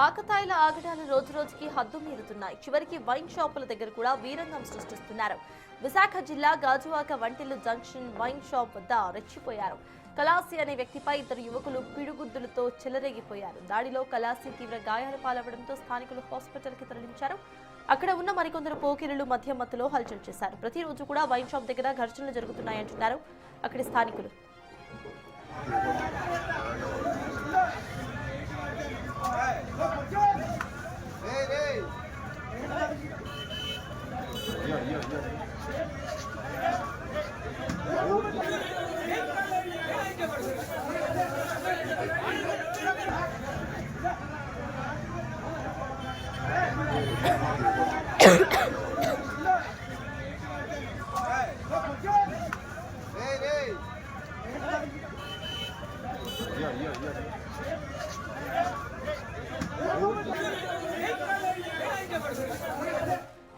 ఆకతాయిల ఆగడాలు రోజురోజుకి హద్దు మీరుతున్నాయి. చివరికి వైన్ షాపుల దగ్గర కూడా వీరంగం సృష్టిస్తున్నారు. విశాఖ జిల్లా గాజువాక వంటిల్లు జంక్షన్ వైన్ షాప్ వద్ద రెచ్చిపోయారు. కలాసి అనే వ్యక్తిపై ఇద్దరు యువకులు పిడుగుద్దులతో చెలరేగిపోయారు. దాడిలో కలాసి తీవ్ర గాయాల పాలవడంతో స్థానికులు హాస్పిటల్కి తరలించారు. అక్కడ ఉన్న మరికొందరు పోకిరులు మధ్యలో హల్చల్ చేశారు. ప్రతిరోజు కూడా వైన్ షాప్ దగ్గర ఘర్షణలు జరుగుతున్నాయంటున్నారు అక్కడి స్థానికులు.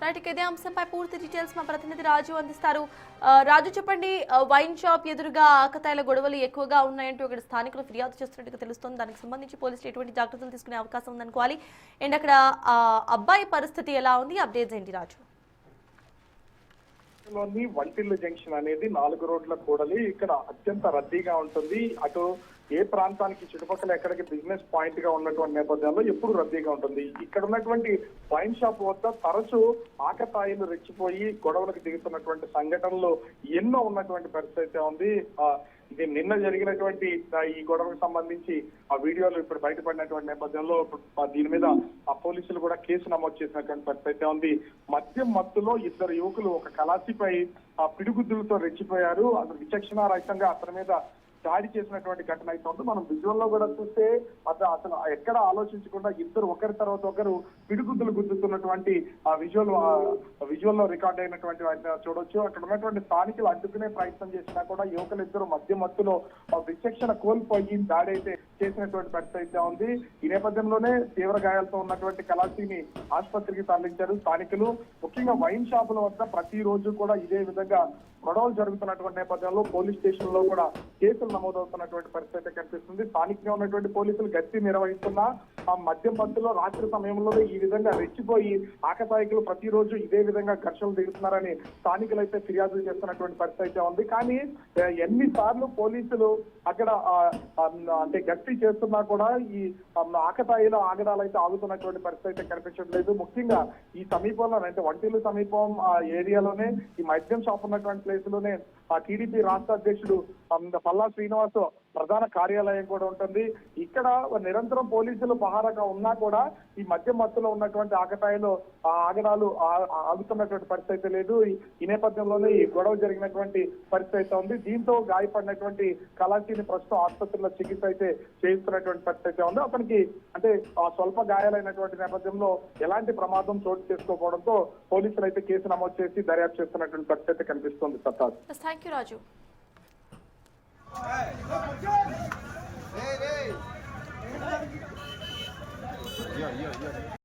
రైట్, ఇదే అంశంపై పూర్తి డీటెయిల్స్ మా ప్రతినిధి రాజు అందిస్తారు. రాజు, చెప్పండి, వైన్ షాప్ ఎదురుగా ఆకతాయిల గొడవలు ఎక్కువగా ఉన్నాయంటూ ఇక్కడ స్థానికులు ఫిర్యాదు చేస్తున్నట్టుగా తెలుస్తోంది. దానికి సంబంధించి పోలీసులు ఎటువంటి జాగ్రత్తలు తీసుకునే అవకాశం ఉందనుకోవాలి. అండ్ అక్కడ అబ్బాయి పరిస్థితి ఎలా ఉంది, అప్డేట్స్ ఏంటి రాజు? వంటిల్లు జంక్షన్ అనేది 4 రోడ్ల కూడలి. ఇక్కడ అత్యంత రద్దీగా ఉంటుంది. అటు ఏ ప్రాంతానికి చుట్టుపక్కల ఎక్కడికి బిజినెస్ పాయింట్ గా ఉన్నటువంటి నేపథ్యంలో ఎప్పుడు రద్దీగా ఉంటుంది. ఇక్కడ ఉన్నటువంటి వైన్ షాప్ వద్ద తరచూ ఆకతాయిలు రెచ్చిపోయి గొడవలకు దిగుతున్నటువంటి సంఘటనలు ఎన్నో ఉన్నటువంటి పరిస్థితి అయితే ఉంది. ఇది నిన్న జరిగినటువంటి ఈ గొడవకు సంబంధించి ఆ వీడియోలు ఇప్పుడు బయటపడినటువంటి నేపథ్యంలో దీని మీద ఆ పోలీసులు కూడా కేసు నమోదు చేసినటువంటి పరిస్థితి ఉంది. మద్యం మత్తులో ఇద్దరు యువకులు ఒక కలాసిపై పిడుగుద్దులతో రెచ్చిపోయారు. అసలు విచక్షణారహితంగా అతని మీద దాడి చేసినటువంటి ఘటన అయితే ఉంది. మనం విజువల్ లో కూడా చూస్తే అసలు ఎక్కడ ఆలోచించకుండా ఇద్దరు ఒకరి తర్వాత ఒకరు పిడుగుద్దులు గుద్దుతున్నటువంటి ఆ విజువల్ లో రికార్డ్ అయినటువంటి చూడొచ్చు. అక్కడ ఉన్నటువంటి స్థానికులు అడ్డుకునే ప్రయత్నం చేసినా కూడా యువకులు ఇద్దరు మధ్య మత్తులో విచక్షణ కోల్పోయి దాడి అయితే చేసినటువంటి పరిస్థితి అయితే ఉంది. ఈ నేపథ్యంలోనే తీవ్ర గాయాలతో ఉన్నటువంటి కలాసిని ఆసుపత్రికి తరలించారు స్థానికులు. ముఖ్యంగా వైన్ షాపుల వద్ద ప్రతిరోజు కూడా ఇదే విధంగా గొడవలు జరుగుతున్నటువంటి నేపథ్యంలో పోలీస్ స్టేషన్ లో కూడా కేసులు నమోదవుతున్నటువంటి పరిస్థితి కనిపిస్తుంది. స్థానికంగా ఉన్నటువంటి పోలీసులు గస్తీ నిర్వహిస్తున్న ఆ మద్యం మత్తులో రాత్రి సమయంలో ఈ విధంగా రెచ్చిపోయి ఆకతాయికులు ప్రతిరోజు ఇదే విధంగా ఘర్షణలు దిగుతున్నారని స్థానికులు అయితే ఫిర్యాదులు చేస్తున్నటువంటి పరిస్థితి అయితే ఉంది. కానీ ఎన్నిసార్లు పోలీసులు అక్కడ అంటే గస్తీ చేస్తున్నా కూడా ఈ ఆకతాయిల ఆగడాలు అయితే ఆగుతున్నటువంటి పరిస్థితి అయితే కనిపించట్లేదు. ముఖ్యంగా ఈ సమీపంలో అంటే వంటిల్లు సమీపం ఆ ఏరియాలోనే ఈ మద్యం షాప్ ఉన్నటువంటి ప్లేస్ లోనే ఆ టీడీపీ రాష్ట్ర అధ్యక్షుడు పల్లా శ్రీనివాస్ ప్రధాన కార్యాలయం కూడా ఉంటుంది. ఇక్కడ నిరంతరం పోలీసులు పహారాగా ఉన్నా కూడా ఈ మధ్య మత్తులో ఉన్నటువంటి ఆకతాయిలు ఆగడాలు ఆగుతున్నటువంటి పరిస్థితి అయితే లేదు. ఈ నేపథ్యంలోనే ఈ గొడవ జరిగినటువంటి పరిస్థితి అయితే ఉంది. దీంతో గాయపడినటువంటి కలాసిని ప్రస్తుతం ఆసుపత్రిలో చికిత్స అయితే చేయిస్తున్నటువంటి పరిస్థితి అయితే ఉంది. అతనికి అంటే స్వల్ప గాయాలైనటువంటి నేపథ్యంలో ఎలాంటి ప్రమాదం చోటు చేసుకోకపోవడంతో పోలీసులు అయితే కేసు నమోదు చేసి దర్యాప్తు చేస్తున్నటువంటి పరిస్థితి కనిపిస్తుంది. సత్తాజ్. Thank you Raju. Yeah.